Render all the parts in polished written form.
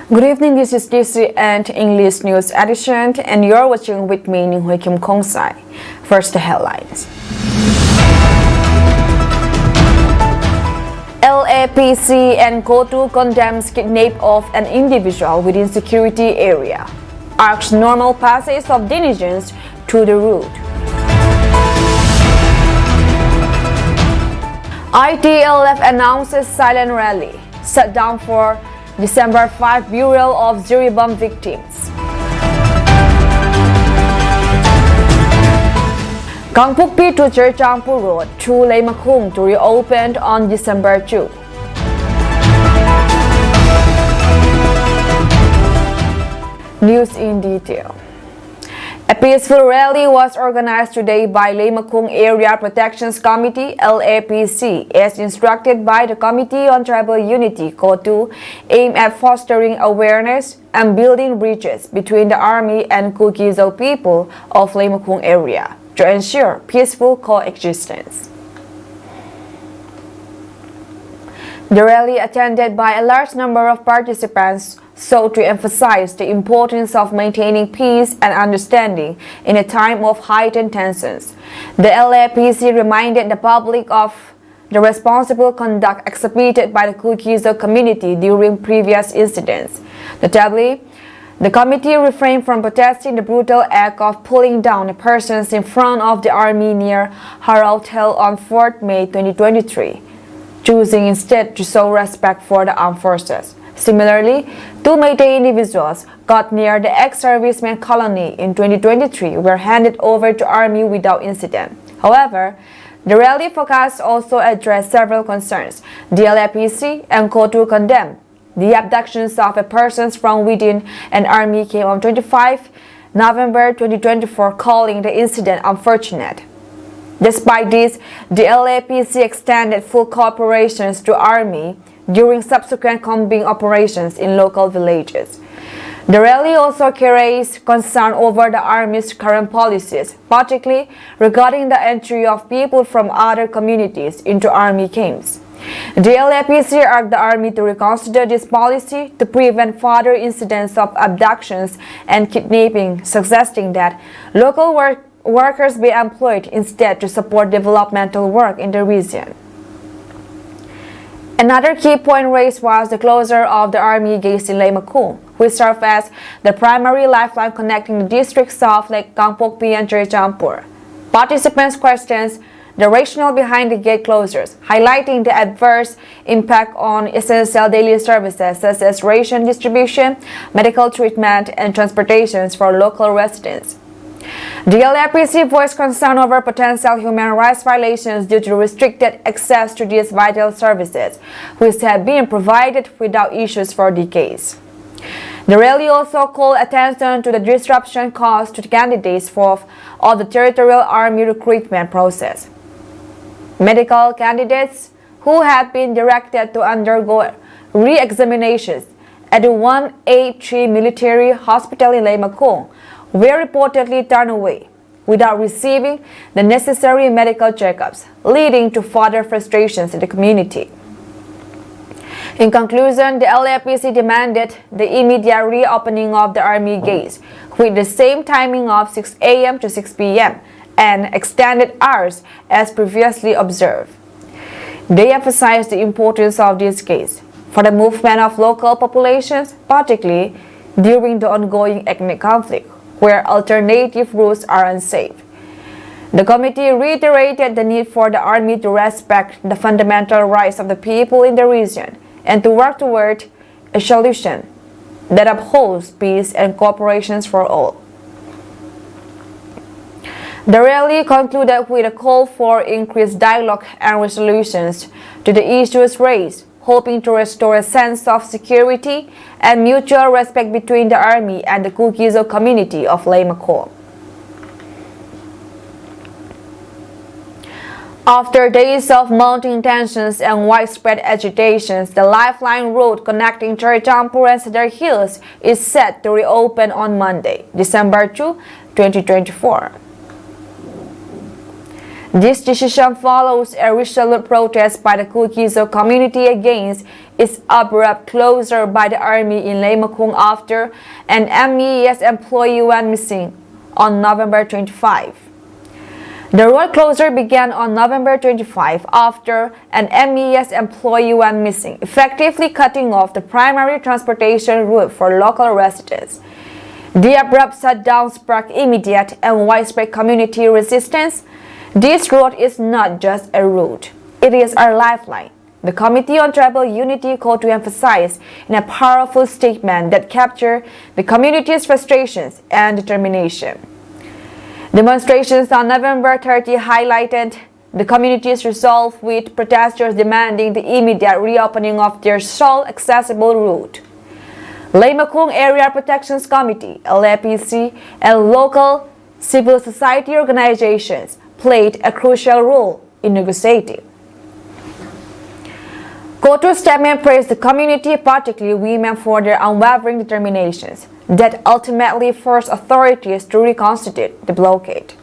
Good evening, this is DC and English News Edition, and you're watching with me, Ning Hui Kim Kong Sai. First, the headlines. LAPC and COTU condemns kidnap of an individual within security area. Asks normal passage of diligence to the route. ITLF announces silent rally, shut down for December 5 burial of Ziri bomb victims. Gangpukpi to Cherchampur Road through Lei Makhung to reopen on December 2. News in detail. A peaceful rally was organized today by Lei Makhung Area Protections Committee (LAPC) as instructed by the Committee on Tribal Unity (COTU), aimed at fostering awareness and building bridges between the Army and Kuki-Zo people of Lei Makhung area to ensure peaceful coexistence. The rally, attended by a large number of participants, sought to emphasize the importance of maintaining peace and understanding in a time of heightened tensions. The LAPC reminded the public of the responsible conduct exhibited by the Kuki-Zo community during previous incidents. Notably, the committee refrained from protesting the brutal act of pulling down the persons in front of the army near Harautel on 4 May 2023, choosing instead to show respect for the armed forces. Similarly, 2 Meitei individuals got near the ex-servicemen colony in 2023 were handed over to army without incident. However, the rally focus also addressed several concerns. The LAPC and COTU condemned the abductions of persons from within an army camp on 25 November 2024, calling the incident unfortunate. Despite this, the LAPC extended full cooperation to Army during subsequent combing operations in local villages. The rally also carries concern over the Army's current policies, particularly regarding the entry of people from other communities into Army camps. The LAPC urged the Army to reconsider this policy to prevent further incidents of abductions and kidnapping, suggesting that local workers be employed instead to support developmental work in the region. Another key point raised was the closure of the Army gates in Lei Makhung, which served as the primary lifeline connecting the districts of Lake Gangpukpi and Cherchampur. Participants questioned the rationale behind the gate closures, highlighting the adverse impact on essential daily services such as ration distribution, medical treatment, and transportation for local residents. The LAPC voiced concern over potential human rights violations due to restricted access to these vital services, which have been provided without issues for decades. The rally also called attention to the disruption caused to the candidates of the Territorial Army recruitment process. Medical candidates who had been directed to undergo re-examinations at the 183 Military Hospital in Lei Makhung were reportedly turned away without receiving the necessary medical checkups, leading to further frustrations in the community. In conclusion, the LAPC demanded the immediate reopening of the Army gates with the same timing of 6 a.m. to 6 p.m. and extended hours as previously observed. They emphasized the importance of these gates for the movement of local populations, particularly during the ongoing ethnic conflict, where alternative routes are unsafe. The committee reiterated the need for the Army to respect the fundamental rights of the people in the region and to work toward a solution that upholds peace and cooperation for all. The rally concluded with a call for increased dialogue and resolutions to the issues raised, hoping to restore a sense of security and mutual respect between the Army and the Kuki-Zo community of Lei Makhung. After days of mounting tensions and widespread agitations, the Lifeline Road connecting Cherchampur and Cedar Hills is set to reopen on Monday, December 2, 2024. This decision follows a resolute protest by the Kukizo community against its abrupt closure by the army in Laymakung after an MES employee went missing on November 25. The road closure began on November 25 after an MES employee went missing, effectively cutting off the primary transportation route for local residents. The abrupt shutdown sparked immediate and widespread community resistance. This road is not just a route, it is our lifeline, the Committee on Tribal Unity called to emphasize in a powerful statement that captured the community's frustrations and determination. Demonstrations on November 30 highlighted the community's resolve, with protesters demanding the immediate reopening of their sole accessible route. Laymakung Area Protections Committee, LAPC, and local civil society organizations played a crucial role in negotiating. Kotu's statement praised the community, particularly women, for their unwavering determinations that ultimately forced authorities to reconstitute the blockade.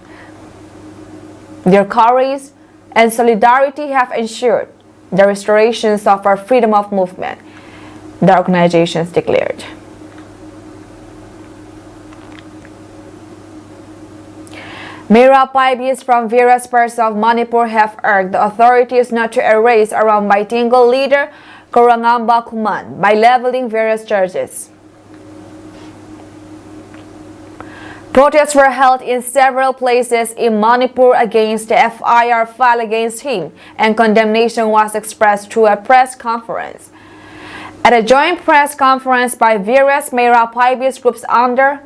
Their courage and solidarity have ensured the restoration of our freedom of movement, the organizations declared. Mera Paibis from various parts of Manipur have urged the authorities not to erase Arambay Tingle leader Kurangamba Kuman by leveling various charges. Protests were held in several places in Manipur against the FIR filed against him, and condemnation was expressed through a press conference. At a joint press conference by various Mera Paibis groups under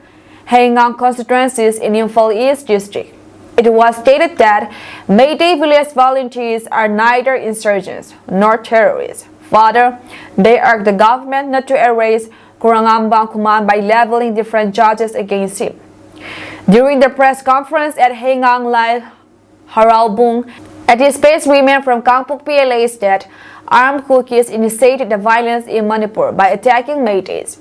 Haengang constituencies in Imphal East District, it was stated that Mayday Village volunteers are neither insurgents nor terrorists. Further, they urged the government not to erase Kurangamba Kuman by leveling different charges against him. During the press conference at Haengang Lai Haraubung, at this space, women from Kangpok PLA said armed Kukis initiated the violence in Manipur by attacking Maydays.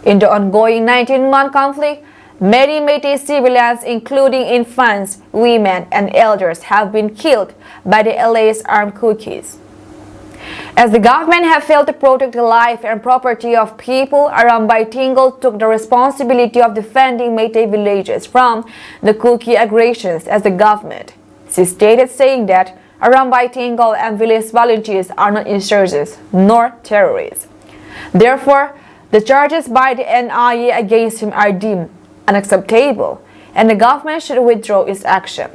In the ongoing 19-month conflict, many Meitei civilians, including infants, women, and elders, have been killed by the LA's armed Kukis. As the government have failed to protect the life and property of people, Arambay Tingle took the responsibility of defending Meitei villages from the Kuki aggressions as the government. She stated, saying that Arambay Tingle and village volunteers are not insurgents nor terrorists. Therefore, the charges by the NIA against him are deemed unacceptable, and the government should withdraw its action.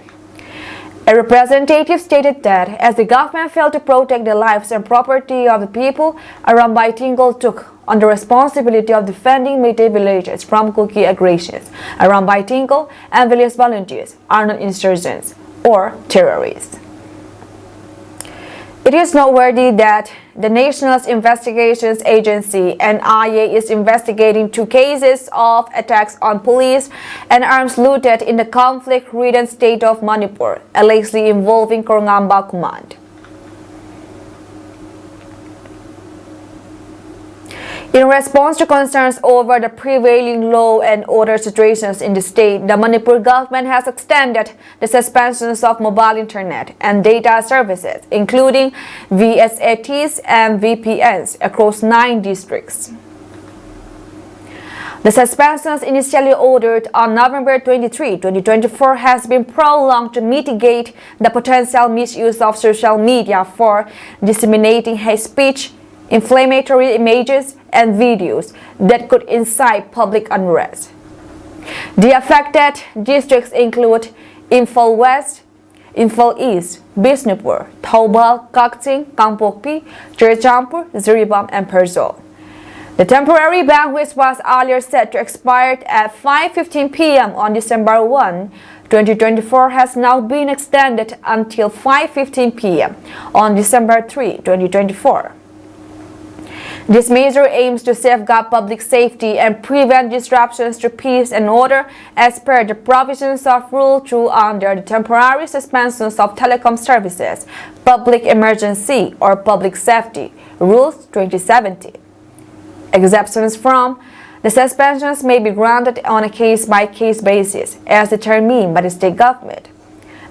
A representative stated that as the government failed to protect the lives and property of the people, Arambay Tingle took on the responsibility of defending Meitei villages from Kuki aggressions. Arambay Tingle and village volunteers are not insurgents or terrorists. It is noteworthy that the National Investigations Agency (NIA) is investigating 2 cases of attacks on police and arms looted in the conflict-ridden state of Manipur, allegedly involving Kurangamba Kuman. In response to concerns over the prevailing law and order situations in the state, the Manipur government has extended the suspensions of mobile internet and data services, including VSATs and VPNs, across 9 districts. The suspensions initially ordered on November 23, 2024 has been prolonged to mitigate the potential misuse of social media for disseminating hate speech, inflammatory images, and videos that could incite public unrest. The affected districts include Imphal West, Imphal East, Bisnupur, Thoubal, Kakching, Kangpokpi, Churachandpur, Ziribam, and Persol. The temporary ban, which was earlier set to expire at 5:15 p.m. on December 1, 2024, has now been extended until 5:15 p.m. on December 3, 2024. This measure aims to safeguard public safety and prevent disruptions to peace and order as per the provisions of Rule 2 under the temporary suspensions of telecom services, public emergency or public safety, Rules 2017. Exceptions from the suspensions may be granted on a case-by-case basis as determined by the state government.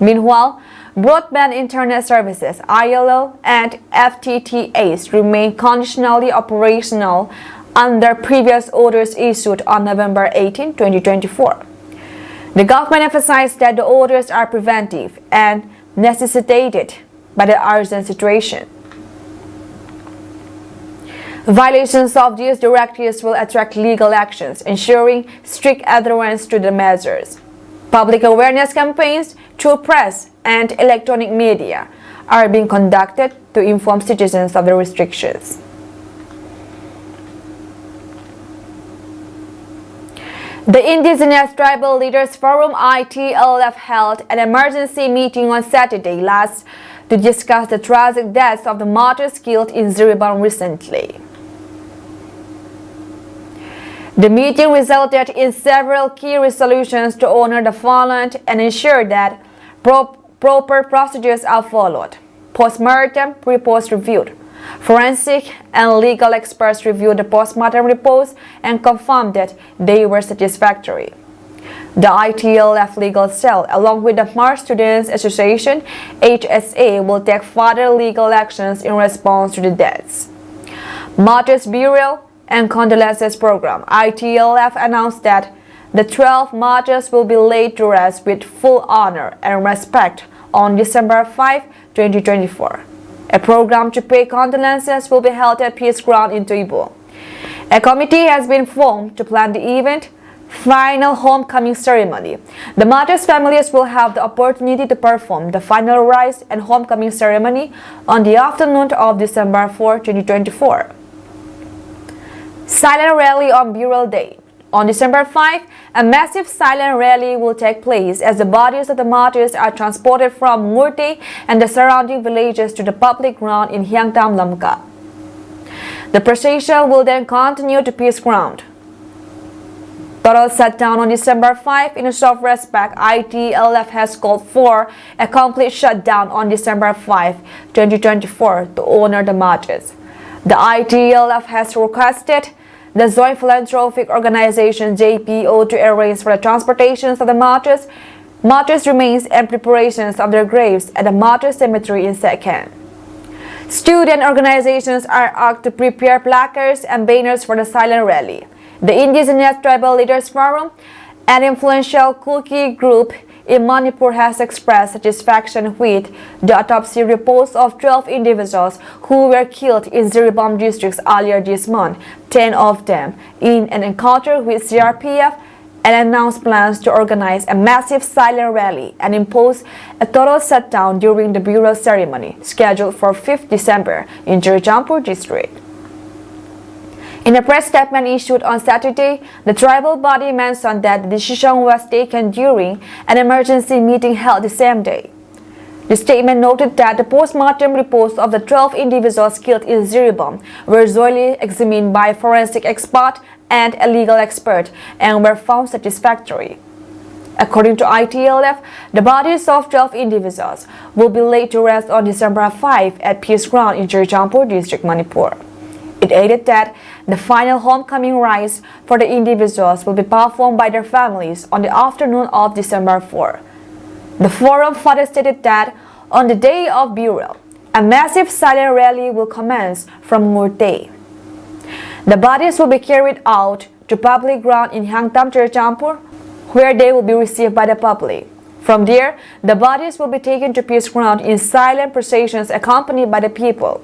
Meanwhile, broadband internet services (ILO) and FTTAs remain conditionally operational under previous orders issued on November 18, 2024. The government emphasized that the orders are preventive and necessitated by the urgent situation. Violations of these directives will attract legal actions, ensuring strict adherence to the measures. Public awareness campaigns through press and electronic media are being conducted to inform citizens of the restrictions. The Indigenous Tribal Leaders Forum (ITLF) held an emergency meeting on Saturday last to discuss the tragic deaths of the martyrs killed in Ziribam recently. The meeting resulted in several key resolutions to honor the fallen and ensure that proper procedures are followed. Post-mortem reports reviewed. Forensic and legal experts reviewed the post-mortem reports and confirmed that they were satisfactory. The ITLF legal cell, along with the March Students Association (HSA), will take further legal actions in response to the deaths. Martyrs Burial and Condolences Program (ITLF) announced that the 12 martyrs will be laid to rest with full honor and respect on December 5, 2024. A program to pay condolences will be held at Peace Ground in Tuibo. A committee has been formed to plan the event final homecoming ceremony. The martyrs' families will have the opportunity to perform the final rites and homecoming ceremony on the afternoon of December 4, 2024. Silent Rally on Burial Day. On December 5, a massive silent rally will take place as the bodies of the martyrs are transported from Murte and the surrounding villages to the public ground in Hyangtam Lamka. The procession will then continue to Peace Ground. Total shutdown on December 5. In a show of respect, ITLF has called for a complete shutdown on December 5, 2024 to honor the martyrs. The ITLF has requested the Joint Philanthropic Organization JPO to arrange for the transportations of the martyrs' remains and preparations of their graves at the Martyrs Cemetery in Sekhen. Student organizations are asked to prepare placards and banners for the silent rally. The Indigenous Tribal Leaders Forum, an influential Kuki group in Manipur, has expressed satisfaction with the autopsy reports of 12 individuals who were killed in Ziribam districts earlier this month, 10 of them in an encounter with CRPF, and announced plans to organize a massive silent rally and impose a total shutdown during the burial ceremony scheduled for 5th December in Churachandpur district. In a press statement issued on Saturday, the tribal body mentioned that the decision was taken during an emergency meeting held the same day. The statement noted that the post-mortem reports of the 12 individuals killed in Ziribam were thoroughly examined by a forensic expert and a legal expert and were found satisfactory. According to ITLF, the bodies of 12 individuals will be laid to rest on December 5 at Peace Ground in Churachandpur district, Manipur. It added that the final homecoming rites for the individuals will be performed by their families on the afternoon of December 4. The forum further stated that on the day of burial, a massive silent rally will commence from Murte. The bodies will be carried out to public ground in Hyangtam Churachandpur, where they will be received by the public. From there, the bodies will be taken to Peace Ground in silent processions accompanied by the people.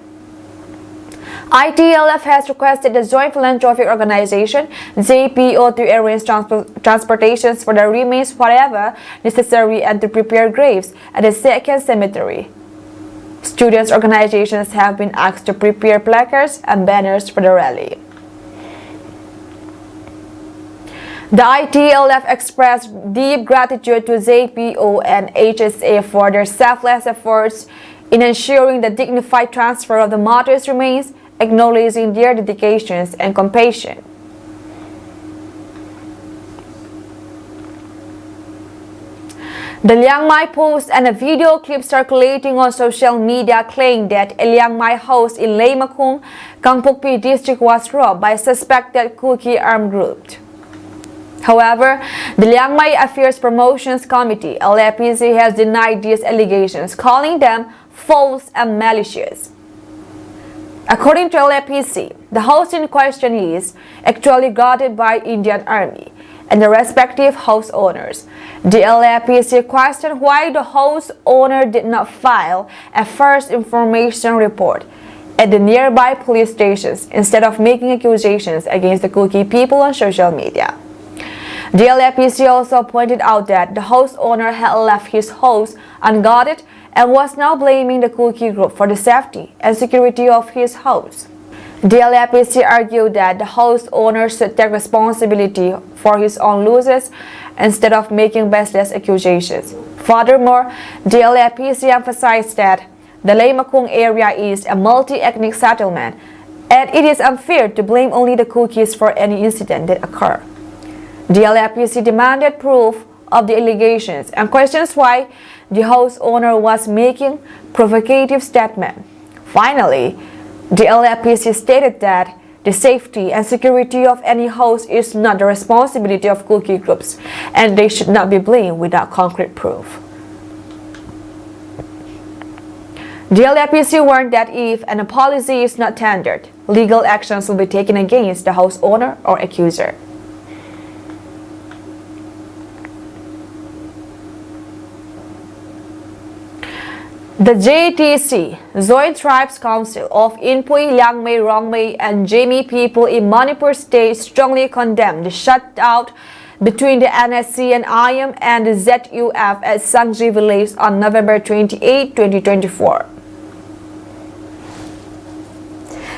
ITLF has requested the Joint Philanthropic Organization JPO to arrange transportations for the remains wherever necessary and to prepare graves at the Sekhen Cemetery. Students' organizations have been asked to prepare placards and banners for the rally. The ITLF expressed deep gratitude to JPO and HSA for their selfless efforts in ensuring the dignified transfer of the martyrs' remains, acknowledging their dedications and compassion. The Liang Mai post and a video clip circulating on social media claim that a Liang Mai house in Lei Makung, Kangpokpi district was robbed by a suspected Kuki armed group. However, the Liangmay Affairs Promotions Committee, LAPC, has denied these allegations, calling them false and malicious. According to LAPC, the house in question is actually guarded by Indian Army and the respective house owners. The LAPC questioned why the house owner did not file a first information report at the nearby police stations instead of making accusations against the Kuki people on social media. The LAPC also pointed out that the house owner had left his house unguarded and was now blaming the Kuki group for the safety and security of his house. The LAPC argued that the house owner should take responsibility for his own losses instead of making baseless accusations. Furthermore, the LAPC emphasized that the Leimakung area is a multi-ethnic settlement and it is unfair to blame only the Kukis for any incident that occur. The LAPC demanded proof of the allegations and questions why the house owner was making provocative statements. Finally, the LAPC stated that the safety and security of any house is not the responsibility of Kuki groups and they should not be blamed without concrete proof. The LAPC warned that if an apology is not tendered, legal actions will be taken against the house owner or accuser. The JTC, Joint Tribes Council of Inpui, Liangmay, Rongmay, and Jami people in Manipur State strongly condemned the shutout between the NSC and IAM and the ZUF at Sangji village on November 28, 2024.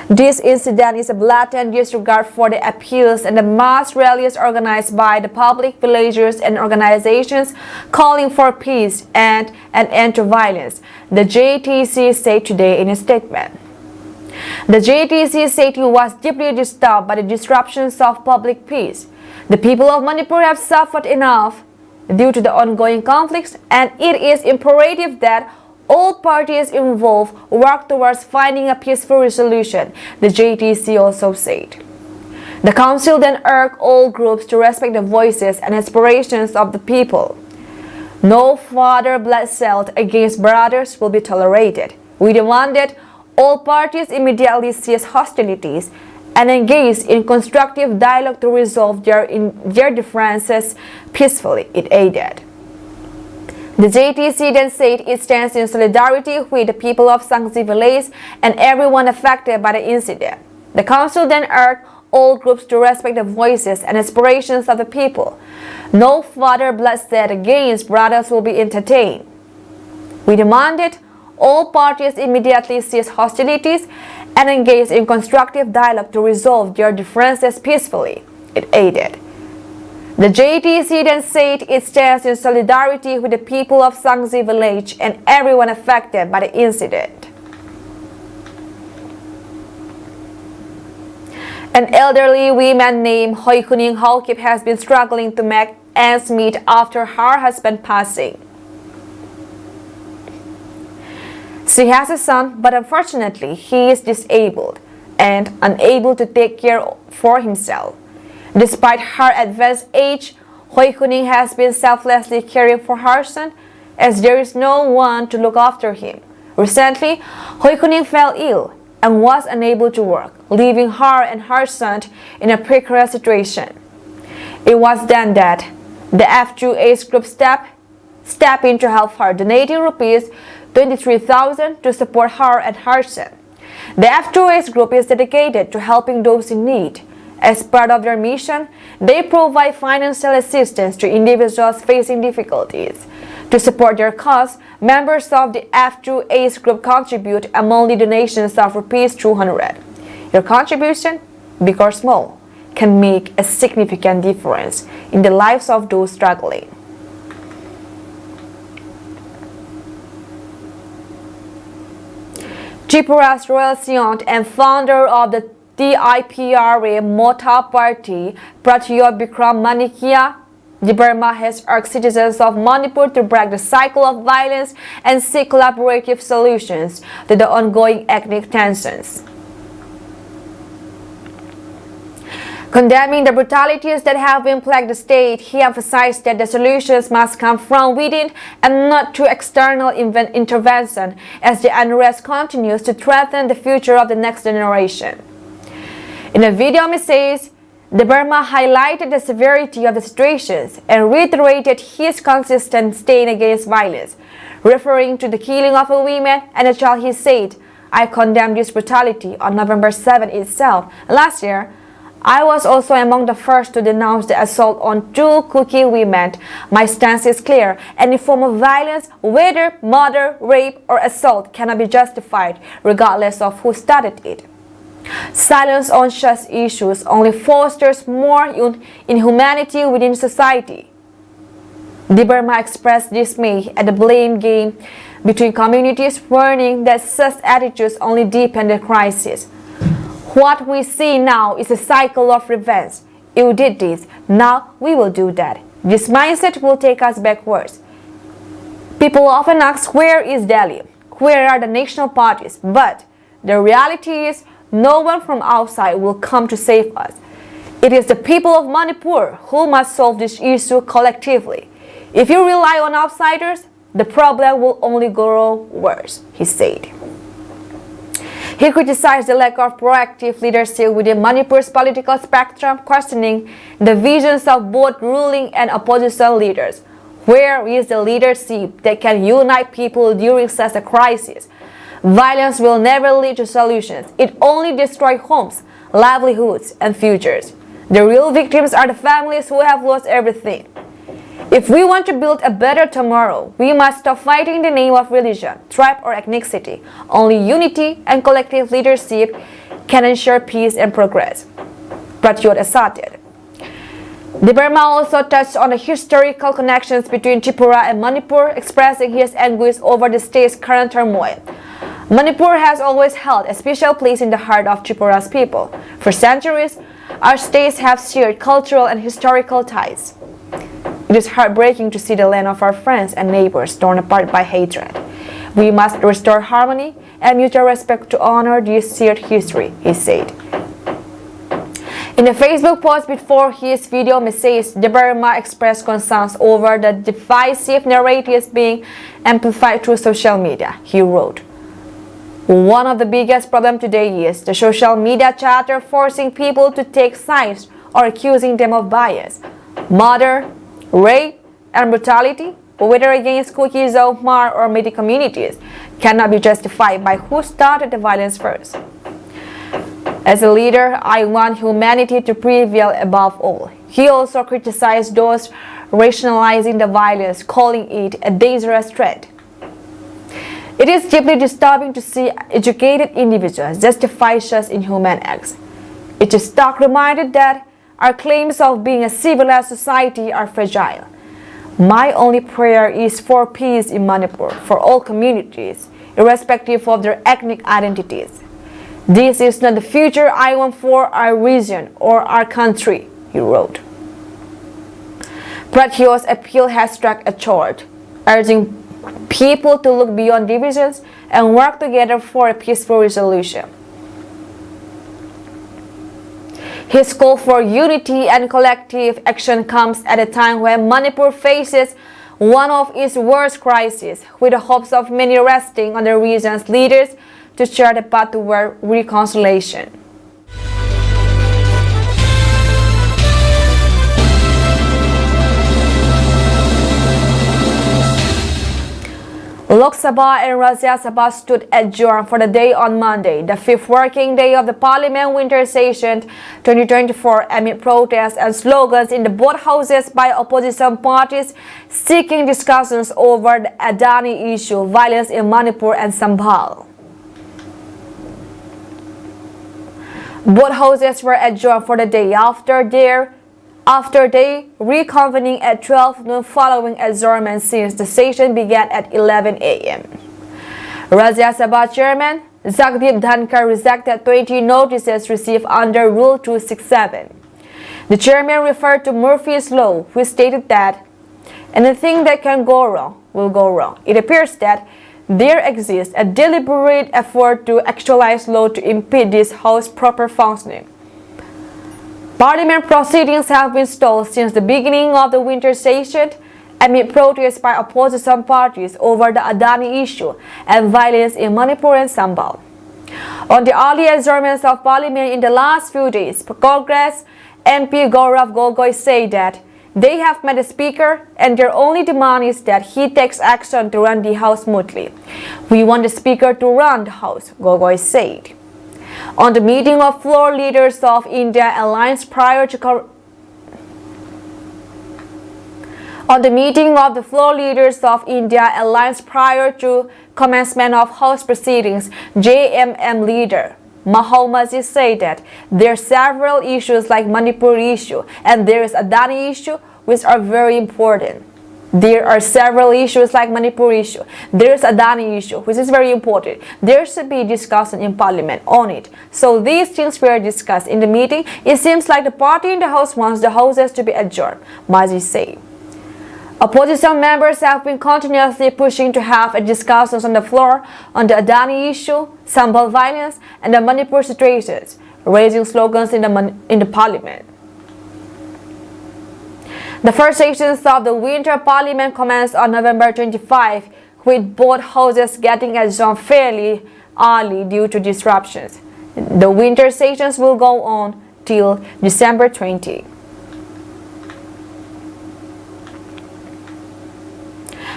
This incident is a blatant disregard for the appeals and the mass rallies organized by the public, villagers, and organizations calling for peace and an end to violence, the JTC said today in a statement. The JTC said it was deeply disturbed by the disruptions of public peace. The people of Manipur have suffered enough due to the ongoing conflicts, and it is imperative that all parties involved work towards finding a peaceful resolution, the JTC also said. The council then urged all groups to respect the voices and aspirations of the people. No further bloodshed against brothers will be tolerated. We demanded all parties immediately cease hostilities and engage in constructive dialogue to resolve their differences peacefully, it added. The JTC then said it stands in solidarity with the people of Sangji village and everyone affected by the incident. The council then urged all groups to respect the voices and aspirations of the people. No further bloodshed against brothers will be entertained. We demanded all parties immediately cease hostilities and engage in constructive dialogue to resolve their differences peacefully, it added. The JTC then said it stands in solidarity with the people of Sangji village and everyone affected by the incident. An elderly woman named Hoi Kuning Haokip has been struggling to make ends meet after her husband passing. She has a son, but unfortunately he is disabled and unable to take care for himself. Despite her advanced age, Hoi Kuning has been selflessly caring for her son as there is no one to look after him. Recently, Hoi Kuning fell ill and was unable to work, leaving her and her son in a precarious situation. It was then that the F2H group stepped in to help her, donating rupees 23,000 to support her and her son. The F2H group is dedicated to helping those in need. As part of their mission, they provide financial assistance to individuals facing difficulties. To support their cause, members of the F2H group contribute a monthly donations of rupees 200. Your contribution, big or small, can make a significant difference in the lives of those struggling. Tripura's royal seant and founder of the TIPRA Mota Party, Pratyot Bikram Manikia Burma has urged citizens of Manipur to break the cycle of violence and seek collaborative solutions to the ongoing ethnic tensions. Condemning the brutalities that have been plagued the state, he emphasized that the solutions must come from within and not through external intervention, as the unrest continues to threaten the future of the next generation. In a video message, De Burma highlighted the severity of the situations and reiterated his consistent stand against violence. Referring to the killing of a woman and a child, he said, "I condemn this brutality on November 7 itself. Last year, I was also among the first to denounce the assault on two Kuki women. My stance is clear. Any form of violence, whether murder, rape, or assault, cannot be justified, regardless of who started it. Silence on such issues only fosters more inhumanity within society." De Burma expressed dismay at the blame game between communities, warning that such attitudes only deepen the crisis. "What we see now is a cycle of revenge. You did this, now we will do that. This mindset will take us backwards." People often ask, where is Delhi? Where are the national parties? But the reality is, no one from outside will come to save us. It is the people of Manipur who must solve this issue collectively. If you rely on outsiders, the problem will only grow worse, he said. He criticized the lack of proactive leadership within Manipur's political spectrum, questioning the visions of both ruling and opposition leaders. Where is the leadership that can unite people during such a crisis? Violence will never lead to solutions. It only destroys homes, livelihoods, and futures. The real victims are the families who have lost everything. If we want to build a better tomorrow, we must stop fighting in the name of religion, tribe, or ethnicity. Only unity and collective leadership can ensure peace and progress, Pratyot asserted. De Burma also touched on the historical connections between Tripura and Manipur, expressing his anguish over the state's current turmoil. Manipur has always held a special place in the heart of Tripura's people. For centuries, our states have shared cultural and historical ties. It is heartbreaking to see the land of our friends and neighbors torn apart by hatred. We must restore harmony and mutual respect to honor this shared history, he said. In a Facebook post before his video message, De Burma expressed concerns over the divisive narratives being amplified through social media. He wrote, "One of the biggest problems today is the social media chatter forcing people to take sides or accusing them of bias. Murder, rape, and brutality, whether against Kuki, Zohmar, or Medi communities, cannot be justified by who started the violence first. As a leader, I want humanity to prevail above all." He also criticized those rationalizing the violence, calling it a dangerous threat. It is deeply disturbing to see educated individuals justify such inhuman acts. It is a stark reminder that our claims of being a civilized society are fragile. My only prayer is for peace in Manipur, for all communities, irrespective of their ethnic identities. This is not the future I want for our region or our country, he wrote. Pratyot's appeal has struck a chord, urging people to look beyond divisions and work together for a peaceful resolution. His call for unity and collective action comes at a time when Manipur faces one of its worst crises, with the hopes of many resting on the region's leaders to chart a path toward reconciliation. Lok Sabha and Rajya Sabha stood adjourned for the day on Monday, the fifth working day of the Parliament winter session 2024, amid protests and slogans in the both houses by opposition parties seeking discussions over the Adani issue, violence in Manipur and Sambhal. Both houses were adjourned for the day after they reconvening at 12 noon following adjournment since the session began at 11 a.m. Rajya Sabha Chairman Jagdeep Dhankar rejected 20 notices received under Rule 267. The chairman referred to Murphy's Law, which stated that anything that can go wrong will go wrong. It appears that there exists a deliberate effort to actualize law to impede this House's proper functioning. Parliament proceedings have been stalled since the beginning of the winter session amid protests by opposition parties over the Adani issue and violence in Manipur and Sambal. On the early adjournments of Parliament in the last few days, Congress MP Gaurav Gogoi said that they have met the Speaker and their only demand is that he takes action to run the House smoothly. We want the Speaker to run the House, Gogoi said. On the meeting of floor leaders of India Alliance prior to commencement of House proceedings, JMM leader Mahal Masjid said that there are several issues like Manipur issue and there is Adani issue which are very important. There are several issues like Manipur issue. There is Adani issue which is very important. There should be discussion in Parliament on it. So these things were discussed in the meeting. It seems like the party in the House wants the Houses to be adjourned, Masjid said. Opposition members have been continuously pushing to have a discussions on the floor on the Adani issue, Sambal violence, and the Manipur situations, raising slogans in the Parliament. The first sessions of the winter Parliament commenced on November 25, with both houses getting adjourned fairly early due to disruptions. The winter sessions will go on till December 20.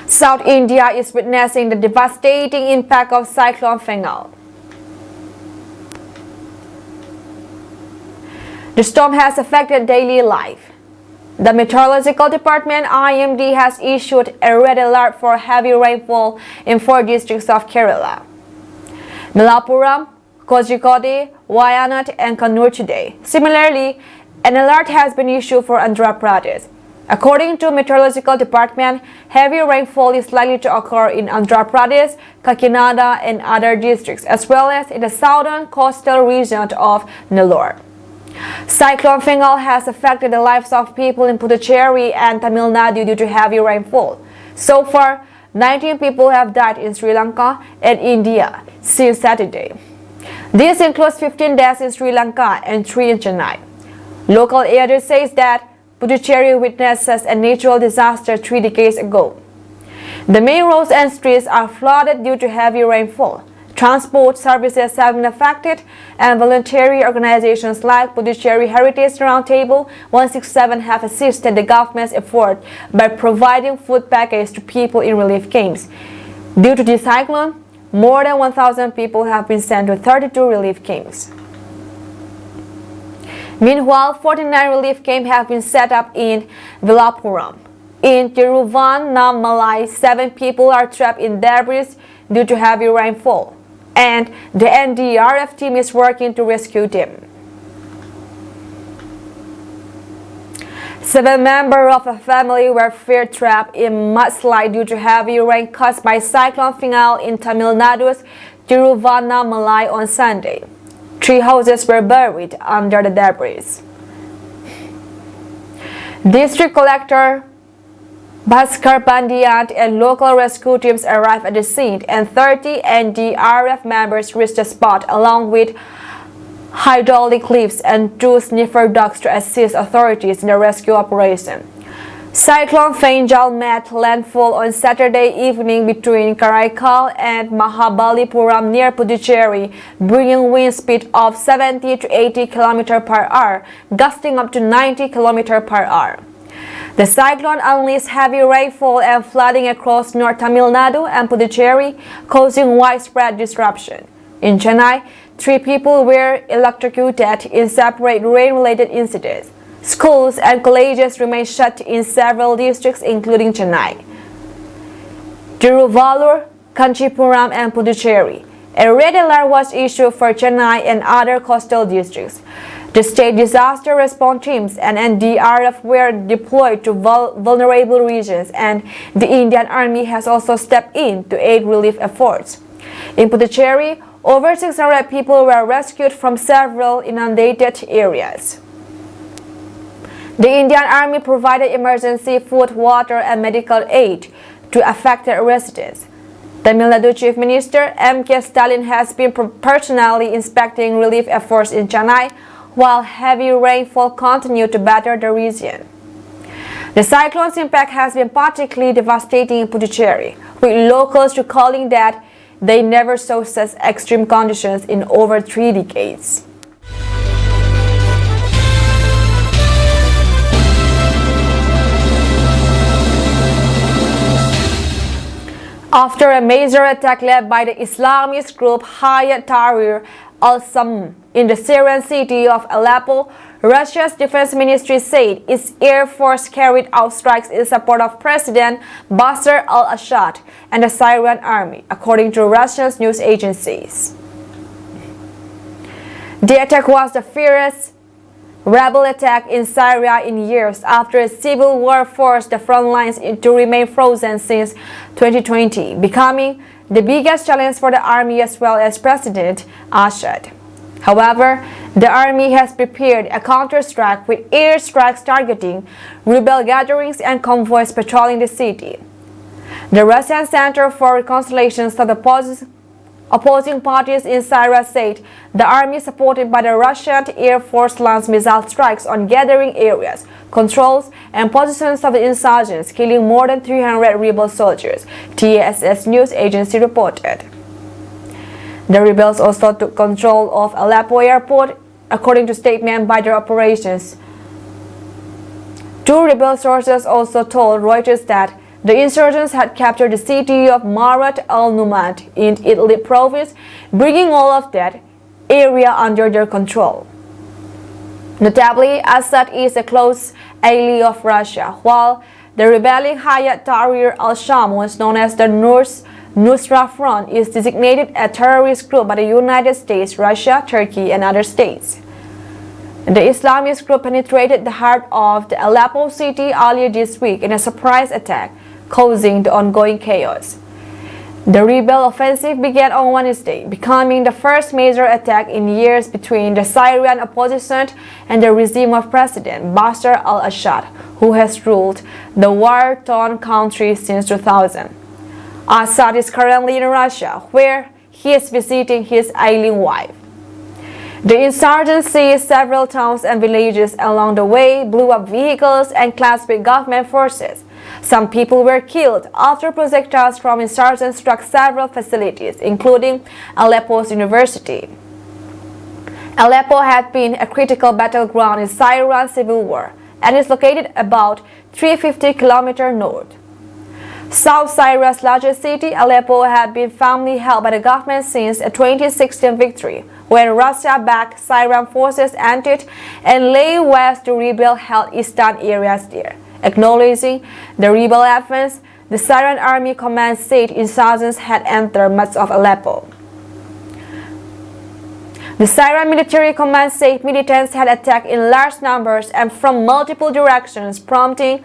South India is witnessing the devastating impact of Cyclone Fengal. The storm has affected daily life. The Meteorological Department IMD has issued a red alert for heavy rainfall in 4 districts of Kerala: Malappuram, Kozhikode, Wayanad and Kannur today. Similarly, an alert has been issued for Andhra Pradesh. According to Meteorological Department, heavy rainfall is likely to occur in Andhra Pradesh, Kakinada and other districts, as well as in the southern coastal region of Nellore. Cyclone Fengal has affected the lives of people in Puducherry and Tamil Nadu due to heavy rainfall. So far, 19 people have died in Sri Lanka and India since Saturday. This includes 15 deaths in Sri Lanka and 3 in Chennai. Local aid says that Puducherry witnessed a natural disaster 3 decades ago. The main roads and streets are flooded due to heavy rainfall. Transport services have been affected, and voluntary organizations like Puducherry Heritage Roundtable 167 have assisted the government's effort by providing food packages to people in relief camps. Due to this cyclone, more than 1,000 people have been sent to 32 relief camps. Meanwhile, 49 relief camps have been set up in Vilappuram. In Tiruvannamalai, 7 people are trapped in debris due to heavy rainfall, and the NDRF team is working to rescue them. 7 members of a family were feared trapped in mudslide due to heavy rain caused by Cyclone Fengal in Tamil Nadu's Tiruvannamalai on Sunday. 3 houses were buried under the debris. District Collector Bhaskar Pandian and local rescue teams arrived at the scene, and 30 NDRF members reached the spot along with hydraulic lifts and 2 sniffer dogs to assist authorities in the rescue operation. Cyclone Fengal made landfall on Saturday evening between Karaikal and Mahabalipuram near Puducherry, bringing wind speed of 70 to 80 km per hour, gusting up to 90 km per hour. The cyclone unleashed heavy rainfall and flooding across North Tamil Nadu and Puducherry, causing widespread disruption. In Chennai, 3 people were electrocuted in separate rain-related incidents. Schools and colleges remain shut in several districts, including Chennai, Tiruvallur, Kanchipuram, and Puducherry. A red alert was issued for Chennai and other coastal districts. The state disaster response teams and NDRF were deployed to vulnerable regions, and the Indian Army has also stepped in to aid relief efforts. In Puducherry, over 600 people were rescued from several inundated areas. The Indian Army provided emergency food, water, and medical aid to affected residents. Tamil Nadu Chief Minister M.K. Stalin has been personally inspecting relief efforts in Chennai, while heavy rainfall continued to batter the region. The cyclone's impact has been particularly devastating in Puducherry, with locals recalling that they never saw such extreme conditions in over 3 decades. After a major attack led by the Islamist group Hayat Tahrir al-Sham in the Syrian city of Aleppo, Russia's defense ministry said its air force carried out strikes in support of President Bashar al-Assad and the Syrian army, according to Russian news agencies. The attack was the fiercest rebel attack in Syria in years after a civil war forced the front lines to remain frozen since 2020, becoming the biggest challenge for the army as well as President Assad. However, the army has prepared a counter-strike with air strikes targeting rebel gatherings and convoys patrolling the city. The Russian Center for Reconciliation of the opposing parties in Syria said the army supported by the Russian Air Force launched missile strikes on gathering areas, controls, and positions of the insurgents, killing more than 300 rebel soldiers, TASS news agency reported. The rebels also took control of Aleppo airport, according to statement by their operations. 2 rebel sources also told Reuters that the insurgents had captured the city of Marat al-Numad in Idlib province, bringing all of that area under their control. Notably, Assad is a close ally of Russia, while the rebelling Hayat Tahrir al-Sham, once known as the Nusra Front, is designated a terrorist group by the United States, Russia, Turkey, and other states. The Islamist group penetrated the heart of the Aleppo city earlier this week in a surprise attack, causing the ongoing chaos. The rebel offensive began on Wednesday, becoming the first major attack in years between the Syrian opposition and the regime of President Bashar al-Assad, who has ruled the war-torn country since 2000. Assad is currently in Russia, where he is visiting his ailing wife. The insurgents seized several towns and villages along the way, blew up vehicles, and clashed with government forces. Some people were killed after projectiles from insurgents struck several facilities, including Aleppo's university. Aleppo had been a critical battleground in Syrian civil war and is located about 350 km north. South Syria's largest city, Aleppo, had been firmly held by the government since a 2016 victory, when Russia-backed Syrian forces entered and lay waste to rebel-held eastern areas there. Acknowledging the rebel advance, the Syrian Army Command said insurgents had entered much of Aleppo. The Syrian Military Command said militants had attacked in large numbers and from multiple directions, prompting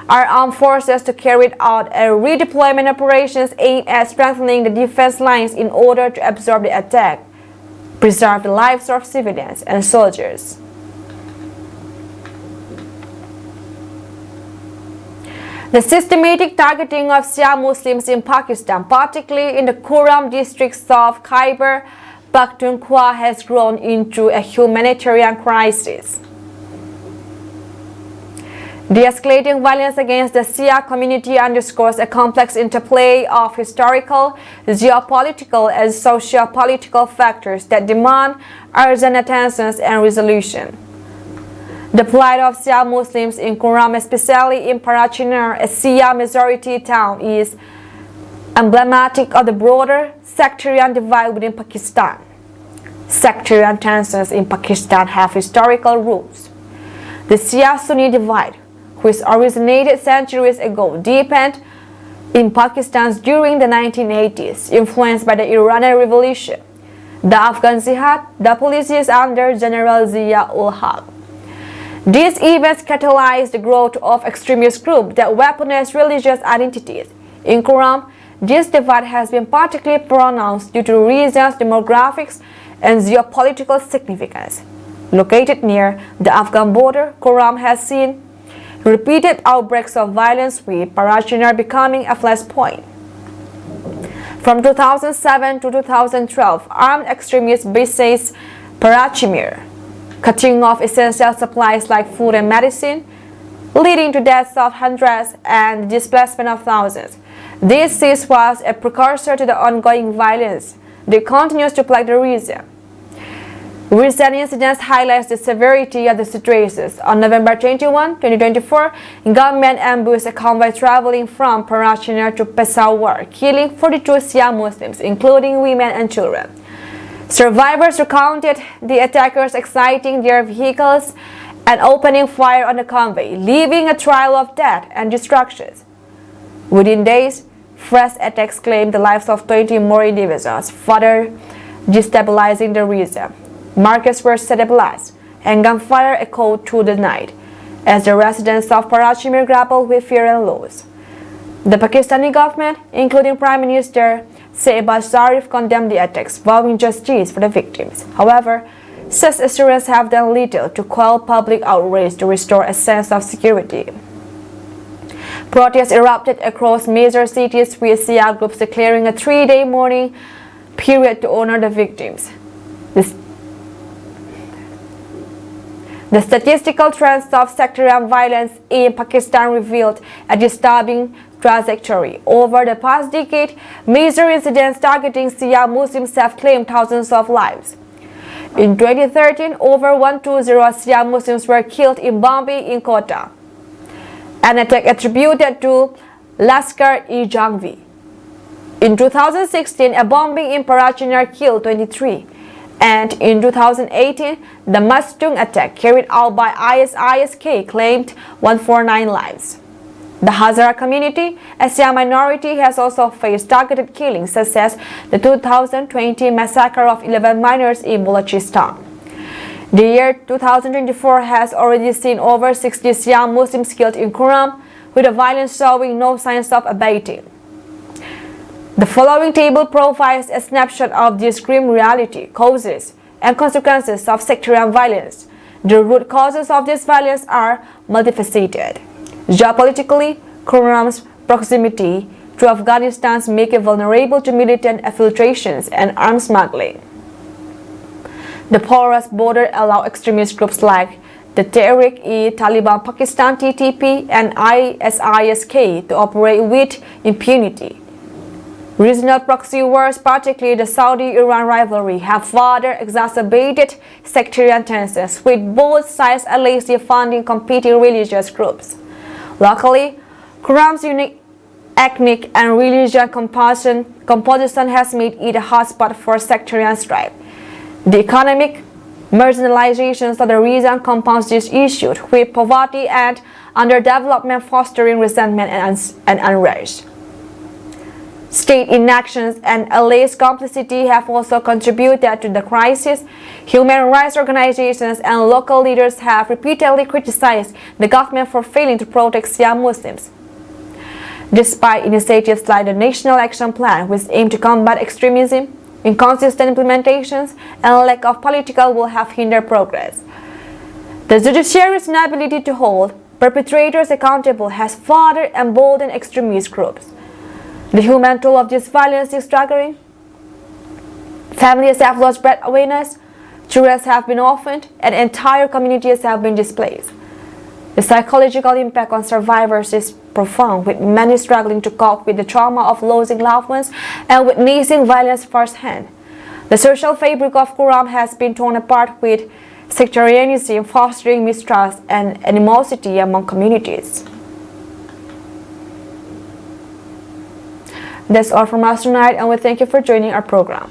our armed forces to carry out a redeployment operations aimed at strengthening the defense lines in order to absorb the attack, preserve the lives of civilians and soldiers. The systematic targeting of Shia Muslims in Pakistan, particularly in the Kuram districts of Khyber Pakhtunkhwa, has grown into a humanitarian crisis. The escalating violence against the Shia community underscores a complex interplay of historical, geopolitical, and socio-political factors that demand urgent attention and resolution. The plight of Shia Muslims in Kuram, especially in Parachinar, a Shia majority town, is emblematic of the broader sectarian divide within Pakistan. Sectarian tensions in Pakistan have historical roots. The Shia-Sunni divide, which originated centuries ago, deepened in Pakistan during the 1980s, influenced by the Iranian Revolution, the Afghan Jihad, the policies under General Zia-ul-Haq. These events catalyzed the growth of extremist groups that weaponize religious identities. In Kuram, this divide has been particularly pronounced due to the region's demographics and geopolitical significance. Located near the Afghan border, Kuram has seen repeated outbreaks of violence, with Parachinar becoming a flashpoint. From 2007 to 2012, armed extremists besieged Parachinar, cutting off essential supplies like food and medicine, leading to deaths of hundreds and displacement of thousands. This siege was a precursor to the ongoing violence that continues to plague the region. Recent incidents highlight the severity of the situations. On November 21, 2024, gunmen ambushed a convoy traveling from Parachinar to Peshawar, killing 42 Shia Muslims, including women and children. Survivors recounted the attackers exiting their vehicles and opening fire on the convoy, leaving a trail of death and destruction. Within days, fresh attacks claimed the lives of 20 more individuals, further destabilizing the region. Markets were set ablaze, and gunfire echoed through the night as the residents of Parachinar grappled with fear and loss. The Pakistani government, including Prime Minister Shehbaz Sharif, condemned the attacks, vowing justice for the victims. However, such assurances have done little to quell public outrage to restore a sense of security. Protests erupted across major cities, with Shia groups declaring a 3-day mourning period to honor the victims. The statistical trends of sectarian violence in Pakistan revealed a disturbing trajectory. Over the past decade, major incidents targeting Shia Muslims have claimed thousands of lives. In 2013, over 120 Shia Muslims were killed in Bombay-in-Kota, an attack attributed to Lashkar-e-Jhangvi. In 2016, a bombing in Parachinar killed 23. And in 2018, the Mastung attack carried out by ISIS-K claimed 149 lives. The Hazara community, a Shia minority, has also faced targeted killings, such as the 2020 massacre of 11 minors in Balochistan. The year 2024 has already seen over 60 Shia Muslims killed in Kuram, with the violence showing no signs of abating. The following table provides a snapshot of the grim reality, causes, and consequences of sectarian violence. The root causes of this violence are multifaceted. Geopolitically, Kuram's proximity to Afghanistan makes it vulnerable to militant infiltrations and arms smuggling. The porous border allows extremist groups like the Tehreek-e-Taliban Pakistan (TTP) and ISIS-K to operate with impunity. Regional proxy wars, particularly the Saudi-Iran rivalry, have further exacerbated sectarian tensions, with both sides allegedly funding competing religious groups. Locally, Kuram's unique ethnic and religious composition has made it a hotspot for sectarian strife. The economic marginalization of the region compounds this issue, with poverty and underdevelopment fostering resentment and unrest. State inactions and alleged complicity have also contributed to the crisis. Human rights organizations and local leaders have repeatedly criticized the government for failing to protect Shia Muslims. Despite initiatives like the National Action Plan, which aim to combat extremism, inconsistent implementations and lack of political will have hindered progress. The judiciary's inability to hold perpetrators accountable has further emboldened extremist groups. The human toll of this violence is staggering. Families have lost breadwinners, children have been orphaned, and entire communities have been displaced. The psychological impact on survivors is profound, with many struggling to cope with the trauma of losing loved ones and witnessing violence firsthand. The social fabric of Kuram has been torn apart, with sectarianism fostering mistrust and animosity among communities. That's all from us tonight, and we thank you for joining our program.